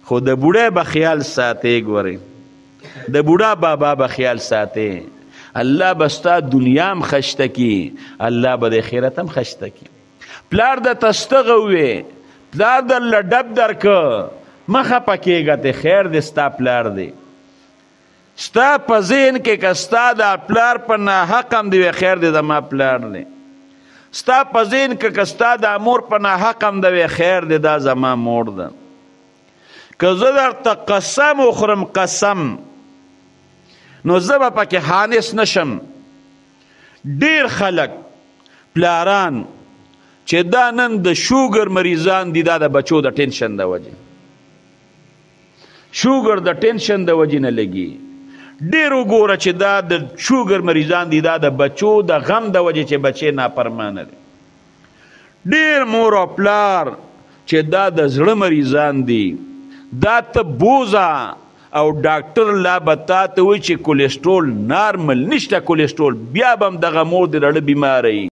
خو د بوډا به خیال ساتئ. ګورئ د بوډا بابا به خیال ساتئ. الله به ستا دنیا هم خشته کی، الله به د آخرت هم خشته کی. پلار د تستغه وې، پلار درله ډب درکه، مه خفه کېږه، ته خیر دی ستا پلار دی. ستا په ذهن کې که ستا دا پلار په ناحق هم دی وی خیر دی زما پلار دی. ستا په ذهن کې که ستا دا مور په ناحق هم دی وی خیر دی دا زما مور ده. که زه درته قسم وخورم قسم نو زه به پکې حانس نشم. ډیر خلک پلاران چې دا نن د شوګر مریضان دي دا د بچو د ټینشن د وجې، شوګر د ټینشن د وجې نه لګي. ډیر وګوره چې دا د شوګر مریضان دي دا د بچو د غم د وجې چې بچې نافرمانه دي. ډیر مور او پلار چې دا د زړه مریضان دي دا ته بوزه او ډاکټر لا به تا ته وایي چې کولیسټرول نارمل نشته کولیسټرول، بیا به هم دغه مور د زړه بیماره